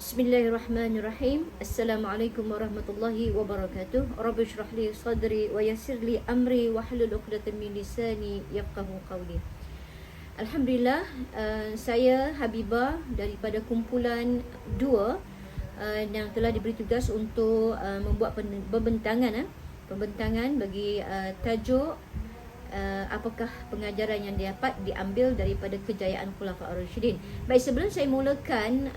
Bismillahirrahmanirrahim. Assalamualaikum warahmatullahi wabarakatuh. Rabbi shrah li sadri wa yassir li amri wahlul 'uqdatam min lisani yafqahu qawli. Alhamdulillah, saya Habibah daripada kumpulan 2 yang telah diberi tugas untuk membuat pembentangan bagi tajuk apakah pengajaran yang dapat diambil daripada kejayaan Khulafaur Rasyidin. Baik, sebelum saya memulakan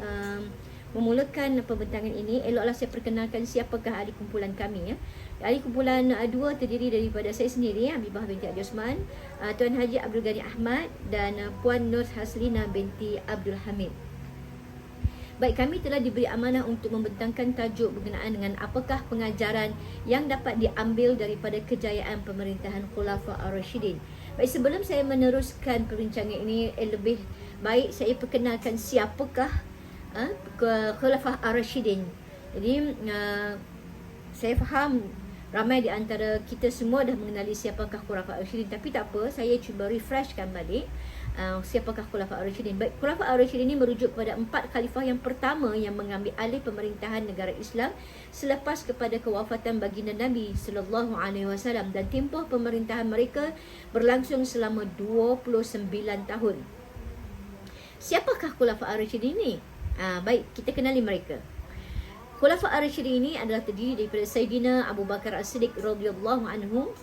pembentangan ini, eloklah saya perkenalkan siapakah ahli kumpulan kami. Ahli kumpulan 2 terdiri daripada saya sendiri, Habibah binti Adi Osman, Tuan Haji Abdul Ghani Ahmad dan Puan Nur Haslina binti Abdul Hamid. Baik, kami telah diberi amanah untuk membentangkan tajuk berkenaan dengan apakah pengajaran yang dapat diambil daripada kejayaan pemerintahan Khulafaur Rasyidin. Baik, sebelum saya meneruskan perbincangan ini, lebih baik saya perkenalkan siapakah Khulafaur Rasyidin. Jadi saya faham ramai di antara kita semua dah mengenali siapakah Khulafaur Rasyidin, tapi tak apa, saya cuba refreshkan balik siapakah Khulafaur Rasyidin. Baik, Khulafaur Rasyidin ini merujuk kepada 4 khalifah yang pertama yang mengambil alih pemerintahan negara Islam selepas kepada kewafatan baginda Nabi sallallahu alaihi wasallam, dan tempoh pemerintahan mereka berlangsung selama 29 tahun. Siapakah Khulafaur Rasyidin ini? Baik, kita kenali mereka. Khulafaur Rasyidin ini adalah terdiri daripada Sayyidina Abu Bakar As-Siddiq radhiyallahu anhu,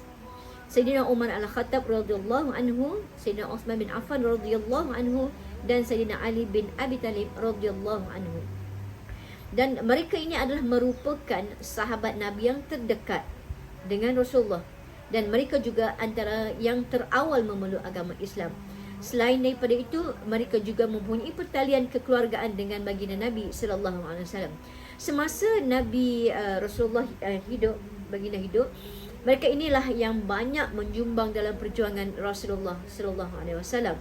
Sayyidina Umar Al-Khattab radhiyallahu anhu, Sayyidina Uthman bin Affan radhiyallahu anhu, dan Sayyidina Ali bin Abi Talib radhiyallahu anhu. Dan mereka ini adalah merupakan sahabat Nabi yang terdekat dengan Rasulullah, dan mereka juga antara yang terawal memeluk agama Islam. Selain daripada itu, mereka juga mempunyai pertalian kekeluargaan dengan baginda Nabi sallallahu alaihi wasallam. Semasa Nabi Rasulullah baginda hidup, mereka inilah yang banyak menjumbang dalam perjuangan Rasulullah sallallahu alaihi wasallam.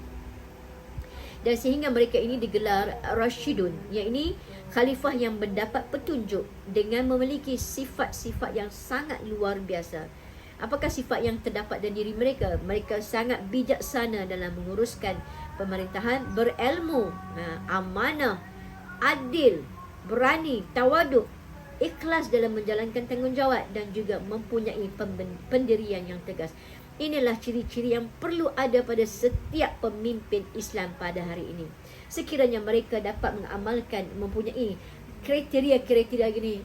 Dan sehingga mereka ini digelar Rasyidun, iaitu khalifah yang mendapat petunjuk dengan memiliki sifat-sifat yang sangat luar biasa. Apakah sifat yang terdapat dalam diri mereka? Mereka sangat bijaksana dalam menguruskan pemerintahan, berilmu, amanah, adil, berani, tawaduk, ikhlas dalam menjalankan tanggungjawab, dan juga mempunyai pendirian yang tegas. Inilah ciri-ciri yang perlu ada pada setiap pemimpin Islam pada hari ini. Sekiranya mereka dapat mengamalkan, mempunyai kriteria-kriteria gini,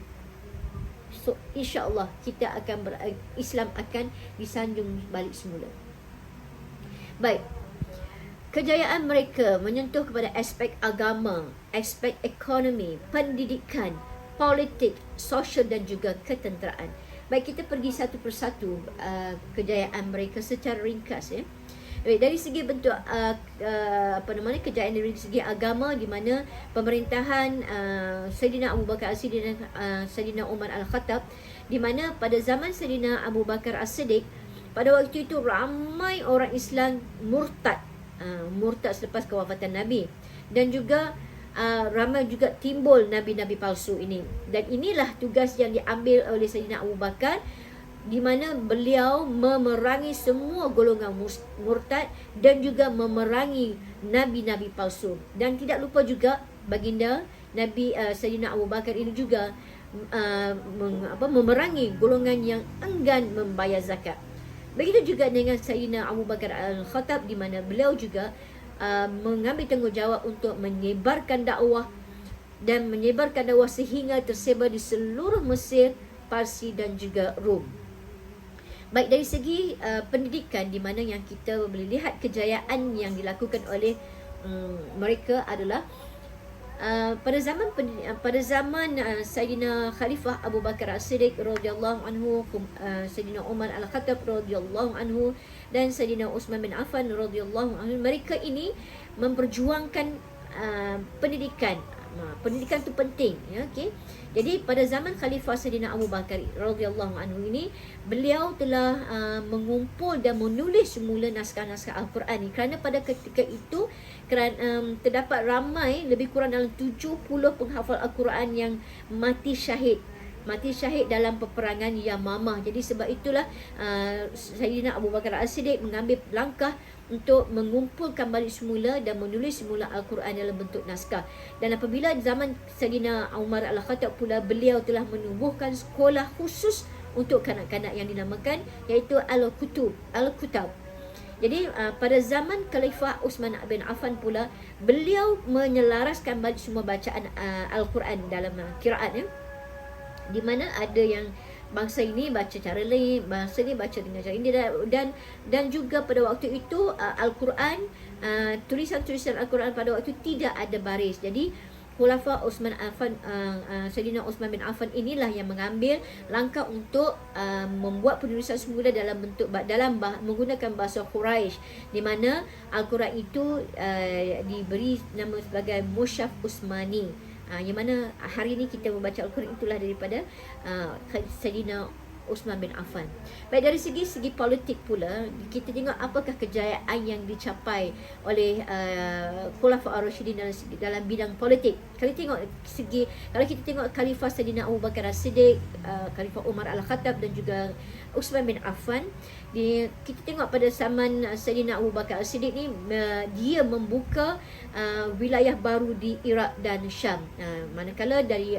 so insya-Allah kita akan Islam akan disanjung balik semula. Baik, kejayaan mereka menyentuh kepada aspek agama, aspek ekonomi, pendidikan, politik, sosial dan juga ketenteraan. Baik, kita pergi satu persatu kejayaan mereka secara ringkas, ya. Baik, dari segi bentuk kejayaan dari segi agama, di mana pemerintahan Sayyidina Abu Bakar As-Siddiq dan Sayyidina Umar Al-Khattab, di mana pada zaman Sayyidina Abu Bakar As-Siddiq, pada waktu itu ramai orang Islam murtad selepas kewafatan Nabi, dan juga ramai juga timbul nabi-nabi palsu ini. Dan inilah tugas yang diambil oleh Sayyidina Abu Bakar, di mana beliau memerangi semua golongan murtad dan juga memerangi nabi-nabi palsu. Dan tidak lupa juga baginda Nabi Sayyidina Abu Bakar ini juga memerangi golongan yang enggan membayar zakat. Begitu juga dengan Sayyidina Abu Bakar Al-Khattab, di mana beliau juga mengambil tanggungjawab untuk menyebarkan dakwah sehingga tersebar di seluruh Mesir, Parsi dan juga Rom. Baik, dari segi pendidikan, di mana yang kita boleh lihat kejayaan yang dilakukan oleh mereka adalah pada zaman Sayyidina Khalifah Abu Bakar As-Siddiq radhiyallahu anhu, Sayyidina Umar Al-Khattab radhiyallahu anhu, dan Sayyidina Uthman bin Affan radhiyallahu anhu, mereka ini memperjuangkan pendidikan. Pendidikan itu penting, ya, okey. Jadi pada zaman Khalifah Sayyidina Abu Bakar radhiyallahu anhu ini, beliau telah mengumpul dan menulis semula naskah-naskah Al-Quran ini, kerana pada ketika itu terdapat ramai, lebih kurang dalam 70 penghafal Al-Quran yang mati syahid dalam peperangan Yamamah. Jadi sebab itulah Sayyidina Abu Bakar As-Siddiq mengambil langkah untuk mengumpulkan balik semula dan menulis semula Al-Quran dalam bentuk naskah. Dan apabila zaman Sayyidina Umar Al-Khattab pula, beliau telah menubuhkan sekolah khusus untuk kanak-kanak yang dinamakan iaitu Al-Kutab. Jadi pada zaman Khalifah Uthman bin Affan pula, beliau menyelaraskan balik semua bacaan Al-Quran dalam qiraat, di mana ada yang bangsa ini baca cara lain, bangsa ini baca dengan cara ini, dan juga pada waktu itu Al-Quran, tulisan-tulisan Al-Quran pada waktu itu tidak ada baris. Jadi Khulafa Uthman Affan, Sayyidina Uthman bin Affan inilah yang mengambil langkah untuk membuat penulisan semula dalam bentuk menggunakan bahasa Quraisy, di mana Al-Quran itu diberi nama sebagai Mushaf Uthmani. Yang mana hari ini kita membaca Al-Quran itulah daripada Sayyidina Uthman bin Affan. Baik, dari segi politik pula, kita tengok apakah kejayaan yang dicapai oleh Khulafa Ar-Rasyidin dalam bidang politik. Kalau kita tengok Khalifah Sayyidina Abu Bakar As-Siddiq, Khalifah Umar Al-Khattab dan juga Uthman bin Affan, kita tengok pada zaman Sayyidina Abu Bakar As-Siddiq ni, dia membuka wilayah baru di Iraq dan Syam. Manakala dari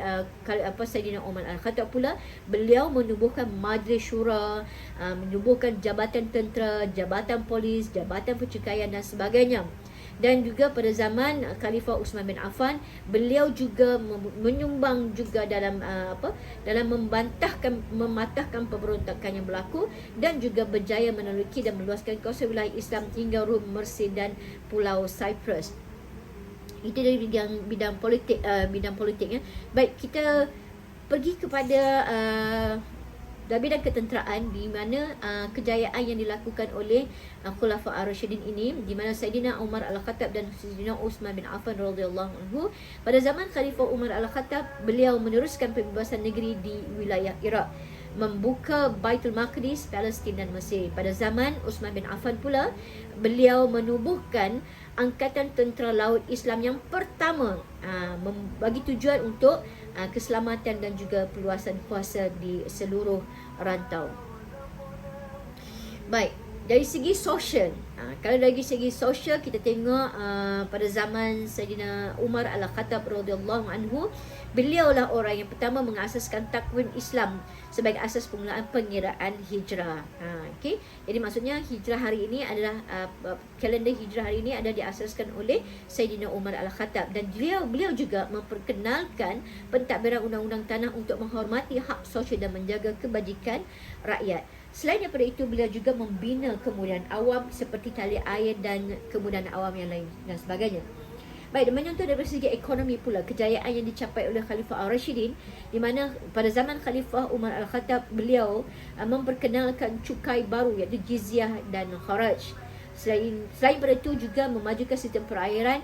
Sayyidina Umar Al-Khattab pula, beliau menubuhkan Majlis Syura, menubuhkan jabatan tentera, jabatan polis, jabatan pencekaian dan sebagainya. Dan juga pada zaman Khalifah Uthman bin Affan, beliau juga menyumbang juga dalam mematahkan pemberontakan yang berlaku, dan juga berjaya meneluki dan meluaskan kawasan wilayah Islam hingga Rum, Mesir dan Pulau Cyprus. Itu dari bidang politik, Baik, kita pergi kepada dalam bidang ketenteraan, di mana kejayaan yang dilakukan oleh Khulafa Ar-Rasyidin ini, di mana Sayyidina Umar Al-Khattab dan Sayyidina Uthman bin Affan radhiyallahu anhu, pada zaman Khalifah Umar Al-Khattab, beliau meneruskan pembebasan negeri di wilayah Iraq, membuka Baitul Maqdis, Palestin dan Mesir. Pada zaman Uthman bin Affan pula, beliau menubuhkan Angkatan Tentera Laut Islam yang pertama, bagi tujuan untuk keselamatan dan juga perluasan kuasa di seluruh rantau. Baik, dari segi sosial, kalau dari segi sosial kita tengok pada zaman Sayyidina Umar Al-Khattab radhiyallahu anhu, beliaulah orang yang pertama mengasaskan takwim Islam sebagai asas pengelolaan pengiraan hijrah. Okey, jadi maksudnya hijrah hari ini adalah kalender hijrah hari ini adalah diasaskan oleh Sayyidina Umar Al-Khattab, dan beliau juga memperkenalkan pentadbiran undang-undang tanah untuk menghormati hak sosial dan menjaga kebajikan rakyat. Selain daripada itu, beliau juga membina kemudahan awam seperti tali air dan kemudahan awam yang lain dan sebagainya. Baik, dan menyentuh dari segi ekonomi pula, kejayaan yang dicapai oleh Khalifah Ar-Rasyidin, di mana pada zaman Khalifah Umar Al-Khattab, beliau memperkenalkan cukai baru iaitu jizyah dan kharaj. Selain daripada itu juga memajukan sistem perairan,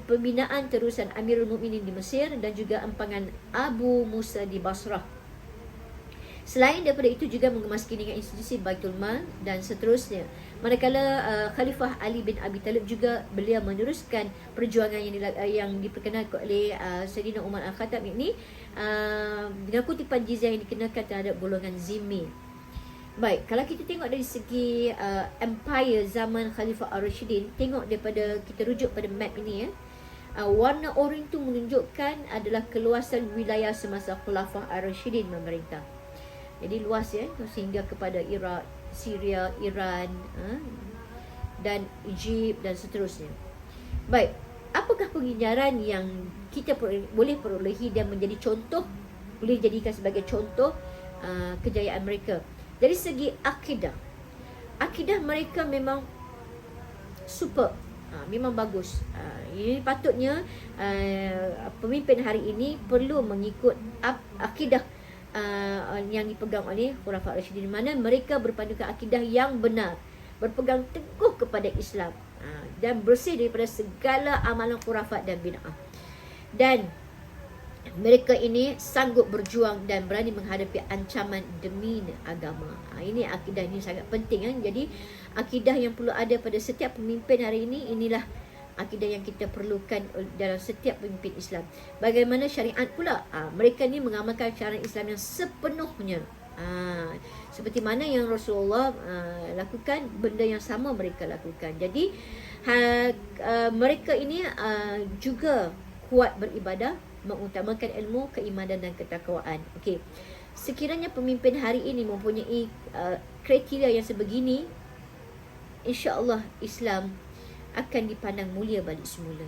pembinaan terusan Amirul Mukminin di Mesir dan juga empangan Abu Musa di Basrah. Selain daripada itu juga mengemaskan dengan institusi Baitul Mal dan seterusnya. Manakala Khalifah Ali bin Abi Talib juga, beliau meneruskan perjuangan yang diperkenalkan oleh Sayyidina Umar Al-Khattab ini dengan kutipan jizyah yang dikenakan terhadap golongan zimmi. Baik, kalau kita tengok dari segi empire zaman Khalifah Ar-Rasyidin, tengok daripada, kita rujuk pada map ini warna oranye itu menunjukkan adalah keluasan wilayah semasa Khulafah Ar-Rasyidin memerintah. Jadi luas sehingga kepada Iraq, Syria, Iran dan Egypt dan seterusnya. Baik, apakah penginjaran yang kita boleh perolehi dan menjadi contoh, boleh dijadikan sebagai contoh kejayaan mereka? Dari segi akidah mereka memang super, memang bagus. Ini patutnya pemimpin hari ini perlu mengikut akidah yang dipegang oleh Khulafa Ar-Rasyidin, di mana mereka berpandukan akidah yang benar, berpegang teguh kepada Islam dan bersih daripada segala amalan khurafat dan bid'ah. Dan mereka ini sanggup berjuang dan berani menghadapi ancaman demi agama. Ini akidah, ini sangat penting. Jadi akidah yang perlu ada pada setiap pemimpin hari ini, inilah akidah yang kita perlukan dalam setiap pemimpin Islam. Bagaimana syariat pula? Mereka ni mengamalkan syariat Islam yang sepenuhnya. Seperti mana yang Rasulullah lakukan, benda yang sama mereka lakukan. Jadi mereka ini juga kuat beribadah, mengutamakan ilmu, keimanan dan ketakwaan. Okey. Sekiranya pemimpin hari ini mempunyai kriteria yang sebegini, insya-Allah Islam akan dipandang mulia balik semula.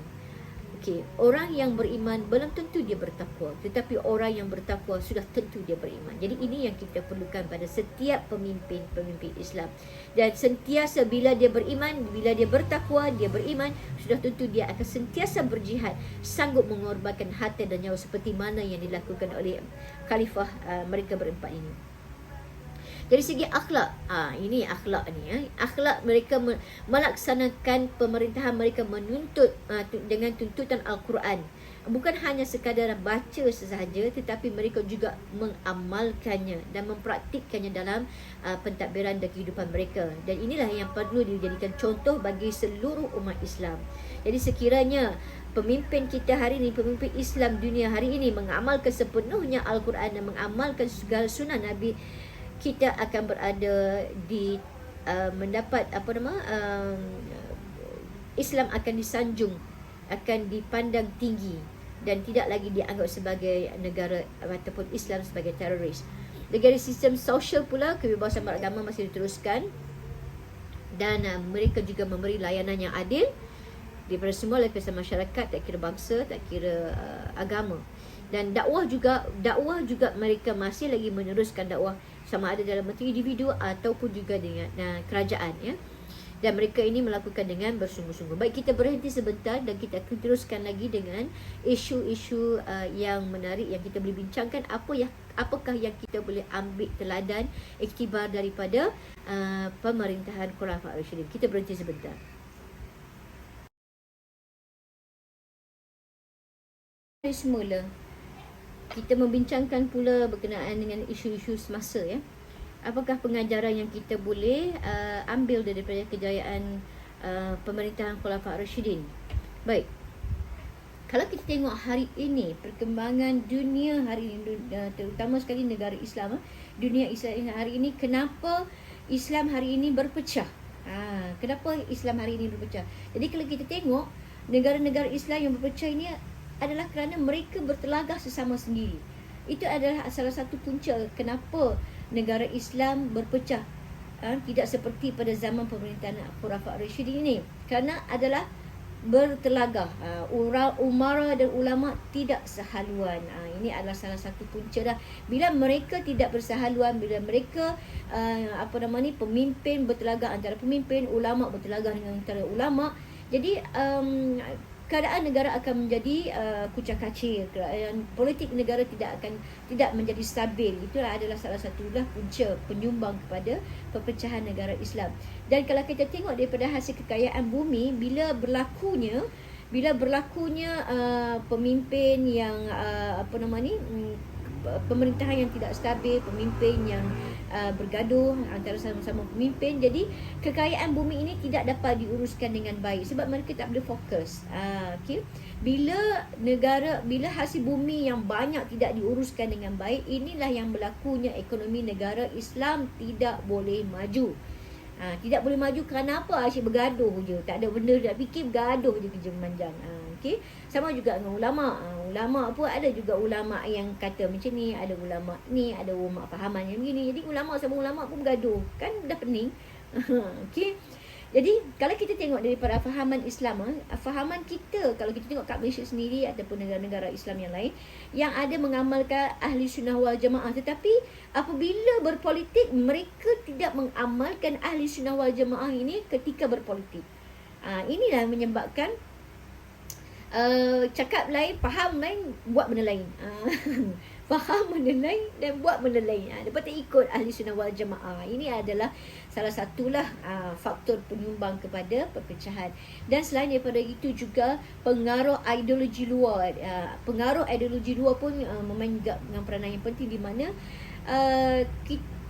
Okey, orang yang beriman belum tentu dia bertakwa, tetapi orang yang bertakwa sudah tentu dia beriman. Jadi ini yang kita perlukan pada setiap pemimpin Islam. Dan sentiasa bila dia beriman, bila dia bertakwa, dia beriman, sudah tentu dia akan sentiasa berjihad, sanggup mengorbankan harta dan nyawa seperti mana yang dilakukan oleh khalifah mereka berempat ini. Dari segi akhlak, ini akhlak ni, akhlak mereka melaksanakan pemerintahan mereka menuntut dengan tuntutan Al-Quran. Bukan hanya sekadar baca sesahaja, tetapi mereka juga mengamalkannya dan mempraktikkannya dalam pentadbiran dan kehidupan mereka. Dan inilah yang perlu dijadikan contoh bagi seluruh umat Islam. Jadi sekiranya pemimpin kita hari ini, pemimpin Islam dunia hari ini mengamalkan sepenuhnya Al-Quran dan mengamalkan segala sunnah Nabi, kita akan berada di mendapat Islam akan disanjung, akan dipandang tinggi dan tidak lagi dianggap sebagai negara ataupun Islam sebagai teroris. Dari sistem sosial pula, kebebasan beragama masih diteruskan dan mereka juga memberi layanan yang adil daripada semua lapisan masyarakat, tak kira bangsa, tak kira agama. Dan dakwah juga mereka masih lagi meneruskan dakwah, sama ada dalam bentuk individu ataupun juga dengan kerajaan, ya. Dan mereka ini melakukan dengan bersungguh-sungguh. Baik, kita berhenti sebentar dan kita akan teruskan lagi dengan isu-isu yang menarik yang kita boleh bincangkan. Apakah yang kita boleh ambil teladan, iktibar daripada pemerintahan Khulafaur Rasyidin. Kita berhenti sebentar. Semula kita membincangkan pula berkenaan dengan isu-isu semasa, ya. Apakah pengajaran yang kita boleh ambil daripada kejayaan pemerintahan Khulafaur Rasyidin? Baik. Kalau kita tengok hari ini, perkembangan dunia hari ini, terutama sekali negara Islam, dunia Islam hari ini, kenapa Islam hari ini berpecah? Kenapa Islam hari ini berpecah? Jadi kalau kita tengok negara-negara Islam yang berpecah ini adalah kerana mereka bertelagah sesama sendiri. Itu adalah salah satu punca kenapa negara Islam berpecah. Tidak seperti pada zaman pemerintahan Khulafaur Rasyidin ini. Kerana adalah bertelagah. Umara dan ulama tidak sehaluan. Ini adalah salah satu punca dah. Bila mereka tidak bersehaluan, bila mereka pemimpin bertelagah antara pemimpin, ulama bertelagah dengan antara ulama, jadi keadaan negara akan menjadi kucak-kacir. Politik negara tidak menjadi stabil. Itulah adalah salah satu punca penyumbang kepada perpecahan negara Islam. Dan kalau kita tengok daripada hasil kekayaan bumi, bila berlakunya pemimpin yang pemerintahan yang tidak stabil, pemimpin yang bergaduh antara sama-sama pemimpin, jadi kekayaan bumi ini tidak dapat diuruskan dengan baik sebab mereka tak boleh fokus. Bila hasil bumi yang banyak tidak diuruskan dengan baik, inilah yang berlakunya ekonomi negara Islam tidak boleh maju. Tidak boleh maju kerana apa? Asyik bergaduh je, tak ada benda nak fikir, bergaduh je kerja memanjang. Sama juga dengan ulama. Ulama pun ada juga ulama yang kata macam ni, ada ulama ni, ada ulama fahaman yang begini. Jadi ulama sama ulama pun bergaduh, kan dah pening. Jadi kalau kita tengok daripada fahaman Islam, fahaman kita, kalau kita tengok kat Malaysia sendiri ataupun negara-negara Islam yang lain yang ada mengamalkan ahli sunnah wal jamaah, tetapi apabila berpolitik mereka tidak mengamalkan ahli sunnah wal jamaah ini ketika berpolitik. Inilah menyebabkan cakap lain, faham lain, buat benda lain. Faham benda lain dan buat benda lain. Lepas tu ikut ahli sunnah wal jamaah. Ini adalah salah satulah faktor penyumbang kepada perpecahan. Dan selain daripada itu juga pengaruh ideologi luar. Pengaruh ideologi luar pun memain juga dengan peranan yang penting, di mana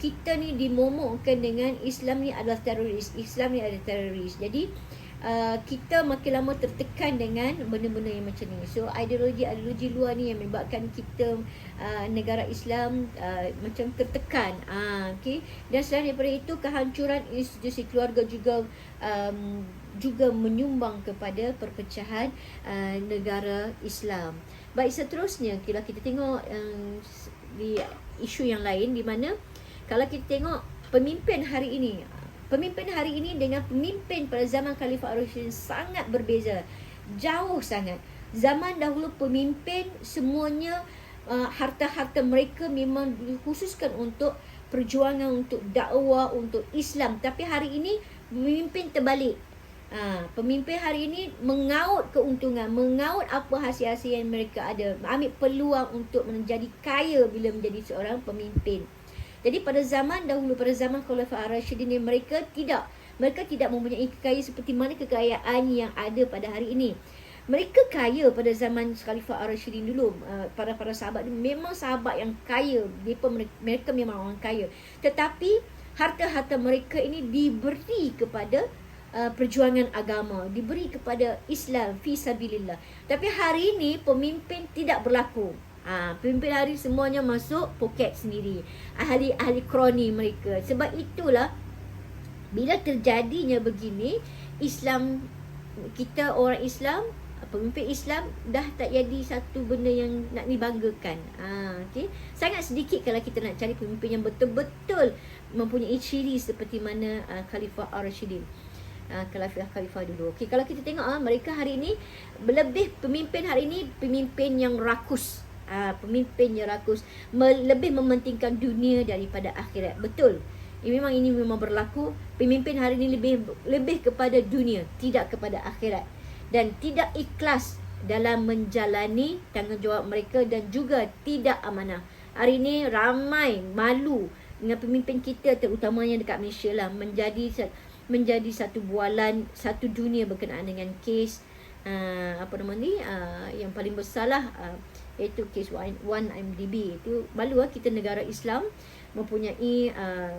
kita ni dimomokkan dengan Islam ni adalah teroris. Islam ni adalah teroris. Jadi kita makin lama tertekan dengan benda-benda yang macam ni. So ideologi luar ni yang menyebabkan kita negara Islam macam tertekan. Okay. Dan selain daripada itu, kehancuran institusi keluarga juga menyumbang kepada perpecahan negara Islam. Baik, seterusnya kalau kita tengok di isu yang lain, di mana kalau kita tengok pemimpin hari ini dengan pemimpin pada zaman Khalifah Ar-Rasyidin sangat berbeza. Jauh sangat. Zaman dahulu pemimpin semuanya harta-harta mereka memang dikhususkan untuk perjuangan, untuk dakwah, untuk Islam. Tapi hari ini pemimpin terbalik. Pemimpin hari ini mengaut keuntungan, mengaut apa hasil-hasil yang mereka ada, ambil peluang untuk menjadi kaya bila menjadi seorang pemimpin. Jadi pada zaman dahulu, pada zaman Khalifah Ar-Rasyidin, mereka tidak mempunyai kekayaan seperti mana kekayaan yang ada pada hari ini. Mereka kaya pada zaman Khalifah Ar-Rasyidin dulu. Para sahabat memang sahabat yang kaya. Mereka memang orang kaya. Tetapi harta-harta mereka ini diberi kepada perjuangan agama, diberi kepada Islam fi sabilillah. Tapi hari ini pemimpin tidak berlaku. Pemimpin hari semuanya masuk poket sendiri, ahli kroni mereka. Sebab itulah bila terjadinya begini, Islam kita, orang Islam, pemimpin Islam dah tak jadi satu benda yang nak dibanggakan. Okay? Sangat sedikit kalau kita nak cari pemimpin yang betul-betul mempunyai ciri seperti mana Khalifah Ar-Rasyidin, Khalifah dulu. Okay, kalau kita tengok mereka hari ini lebih, pemimpin hari ini pemimpin yang rakus. Pemimpin yang rakus, lebih mementingkan dunia daripada akhirat. Betul. Memang ini memang berlaku. Pemimpin hari ini lebih kepada dunia, tidak kepada akhirat, dan tidak ikhlas dalam menjalani tanggungjawab mereka, dan juga tidak amanah. Hari ini ramai malu dengan pemimpin kita, terutamanya dekat Malaysia lah, menjadi satu bualan, satu dunia berkenaan dengan kes yang paling besar lah, iaitu kes 1MDB. Itu malu kita negara Islam mempunyai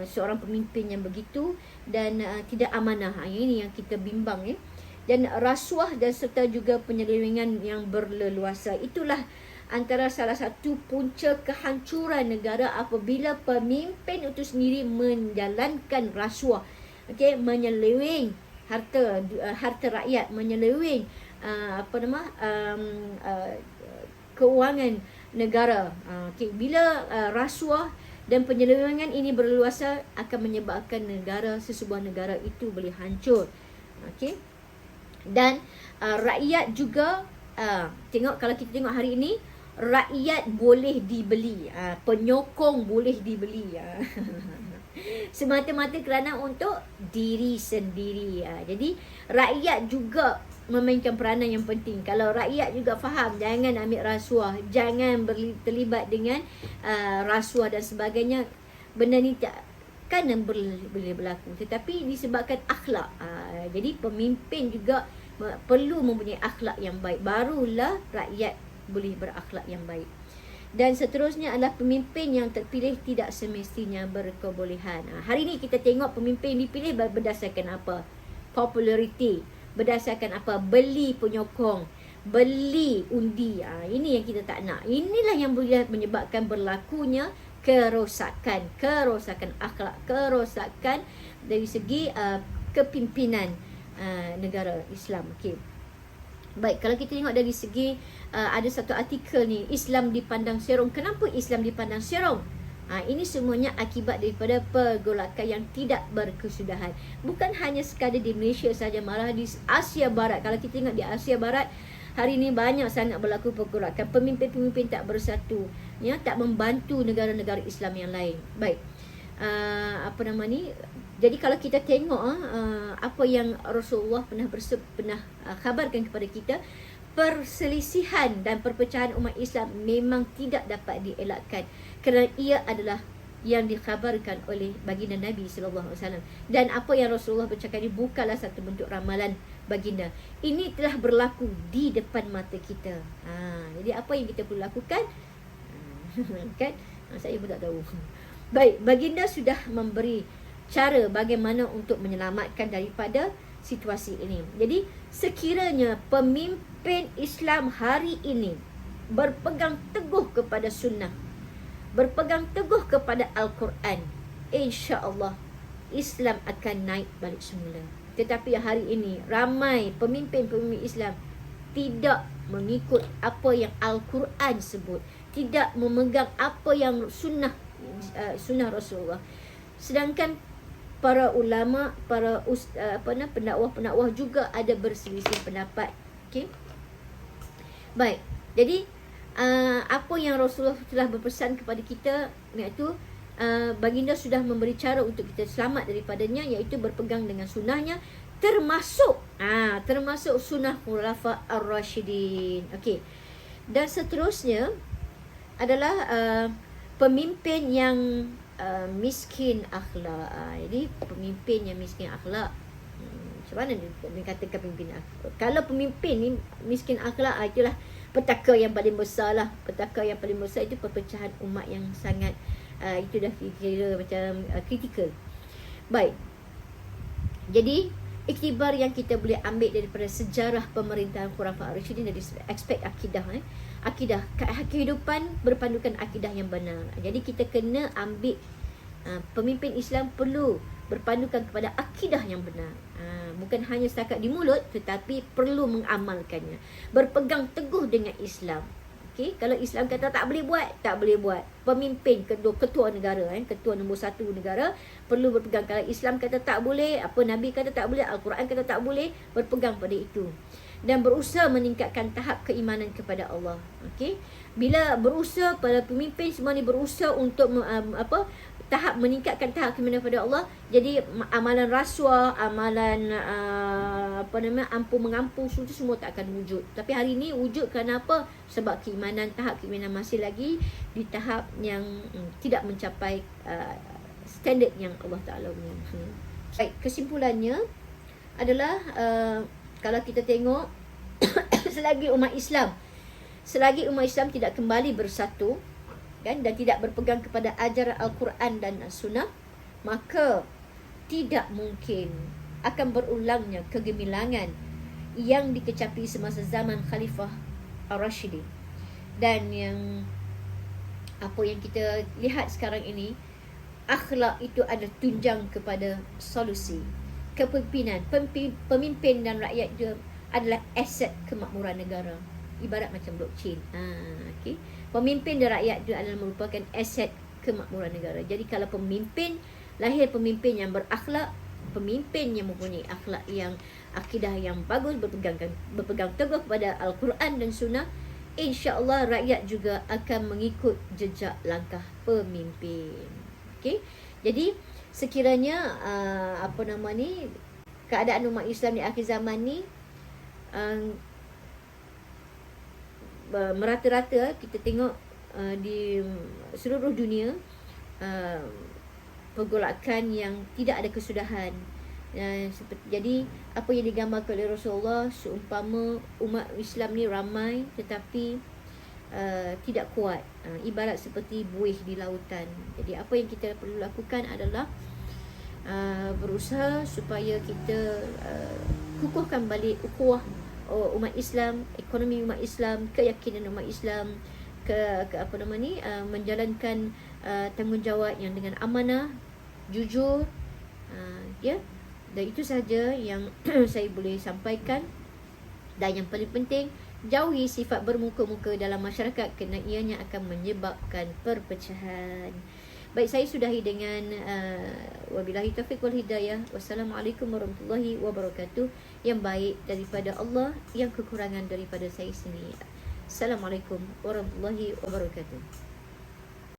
seorang pemimpin yang begitu dan tidak amanah. Ini yang kita bimbang. Dan rasuah dan serta juga penyelewengan yang berleluasa. Itulah antara salah satu punca kehancuran negara apabila pemimpin itu sendiri menjalankan rasuah. Okay, menyeleweng harta rakyat, menyeleweng keuangan negara. Okay, bila rasuah dan penyelewengan ini berleluasa, akan menyebabkan sesebuah negara itu boleh hancur. Okay. Dan rakyat juga tengok, kalau kita tengok hari ini, rakyat boleh dibeli, penyokong boleh dibeli. Semata-mata kerana untuk diri sendiri. Jadi rakyat juga memainkan peranan yang penting. Kalau rakyat juga faham, jangan ambil rasuah, jangan terlibat dengan rasuah dan sebagainya, benda ni kan boleh berlaku. Tetapi disebabkan akhlak. Jadi pemimpin juga perlu mempunyai akhlak yang baik, barulah rakyat boleh berakhlak yang baik. Dan seterusnya adalah pemimpin yang terpilih tidak semestinya berkebolehan. Hari ini kita tengok pemimpin dipilih berdasarkan apa? Populariti. Berdasarkan apa? Beli penyokong, beli undi. Ini yang kita tak nak. Inilah yang boleh menyebabkan berlakunya kerosakan akhlak, kerosakan dari segi kepimpinan negara Islam. Okey. Baik, kalau kita tengok dari segi ada satu artikel ni, Islam dipandang serong. Kenapa Islam dipandang serong? Ini semuanya akibat daripada pergolakan yang tidak berkesudahan. Bukan hanya sekadar di Malaysia saja, malah di Asia Barat. Kalau kita tengok di Asia Barat, hari ini banyak sangat berlaku pergolakan. Pemimpin-pemimpin tak bersatu, tak membantu negara-negara Islam yang lain. Baik. Jadi kalau kita tengok apa yang Rasulullah pernah khabarkan kepada kita, perselisihan dan perpecahan umat Islam memang tidak dapat dielakkan, kerana ia adalah yang dikhabarkan oleh baginda Nabi SAW. Dan apa yang Rasulullah bercakap ini bukanlah satu bentuk ramalan baginda. Ini telah berlaku di depan mata kita. Jadi apa yang kita perlu lakukan? Kan? Saya pun tak tahu. Baik, baginda sudah memberi cara bagaimana untuk menyelamatkan daripada situasi ini. Jadi sekiranya pemimpin Islam hari ini berpegang teguh kepada sunnah, berpegang teguh kepada Al-Quran, insya-Allah Islam akan naik balik semula. Tetapi hari ini ramai pemimpin-pemimpin Islam tidak mengikut apa yang Al-Quran sebut, tidak memegang apa yang sunnah Rasulullah. Sedangkan para ulama, para pendakwah-pendakwah juga ada berselisih pendapat. Okey. Baik. Jadi apa yang Rasulullah telah berpesan kepada kita, iaitu baginda sudah memberi cara untuk kita selamat daripadanya, iaitu berpegang dengan sunnahnya, termasuk sunnah khulafa ar-rasyidin. Okey. Dan seterusnya adalah pemimpin yang miskin akhlak. Jadi pemimpin yang miskin akhlak, macam mana dia katakan pemimpin akhlak? Kalau pemimpin ni miskin akhlak, itulah petaka yang paling besar lah. Petaka yang paling besar itu perpecahan umat yang sangat itu dah kira macam kritikal. Baik. Jadi iktibar yang kita boleh ambil daripada sejarah pemerintahan Khulafaur Rasyidin dari aspek akidah, akidah kehidupan berpandukan akidah yang benar. Jadi kita kena ambil pemimpin Islam perlu berpandukan kepada akidah yang benar. Bukan hanya setakat di mulut, tetapi perlu mengamalkannya, berpegang teguh dengan Islam. Okey, kalau Islam kata tak boleh buat, tak boleh buat. Pemimpin ketua negara, ketua nombor 1 negara perlu berpegang. Kalau Islam kata tak boleh, apa Nabi kata tak boleh, Al-Quran kata tak boleh, berpegang pada itu. Dan berusaha meningkatkan tahap keimanan kepada Allah. Okey, bila berusaha, para pemimpin semua ni berusaha untuk tahap meningkatkan tahap keimanan kepada Allah. Jadi amalan rasuah, amalan ampuh mengampuh, itu semua tak akan wujud. Tapi hari ini wujud kerana apa? Sebab tahap keimanan masih lagi di tahap yang tidak mencapai standard yang Allah Ta'ala punya. Baik, kesimpulannya adalah kalau kita tengok selagi umat Islam tidak kembali bersatu, dan tidak berpegang kepada ajaran Al-Quran dan Sunnah, maka tidak mungkin akan berulangnya kegemilangan yang dikecapi semasa zaman Khalifah Ar-Rasyidin. Dan yang apa yang kita lihat sekarang ini, akhlak itu ada tunjang kepada solusi. Kepimpinan, pemimpin dan rakyat itu adalah aset kemakmuran negara. Ibarat macam blockchain. Okay. Pemimpin dan rakyat itu adalah merupakan aset kemakmuran negara. Jadi kalau lahir pemimpin yang berakhlak, pemimpin yang mempunyai akhlak yang akidah yang bagus, berpegang teguh kepada Al-Quran dan Sunnah, insya-Allah rakyat juga akan mengikut jejak langkah pemimpin. Okey. Jadi sekiranya keadaan umat Islam di akhir zaman ni merata-rata, kita tengok di seluruh dunia pergolakan yang tidak ada kesudahan. Jadi apa yang digambarkan oleh Rasulullah, seumpama umat Islam ni ramai tetapi tidak kuat, ibarat seperti buih di lautan. Jadi apa yang kita perlu lakukan adalah berusaha supaya kita kukuhkan balik ukhuwah umat Islam, ekonomi umat Islam, keyakinan umat Islam, menjalankan tanggungjawab yang dengan amanah, jujur, dan itu sahaja yang saya boleh sampaikan. Dan yang paling penting, jauhi sifat bermuka-muka dalam masyarakat kerana ianya akan menyebabkan perpecahan. Baik, saya sudahi dengan wabillahi taufiq wal hidayah. Wassalamualaikum warahmatullahi wabarakatuh. Yang baik daripada Allah, yang kekurangan daripada saya sendiri. Assalamualaikum warahmatullahi wabarakatuh.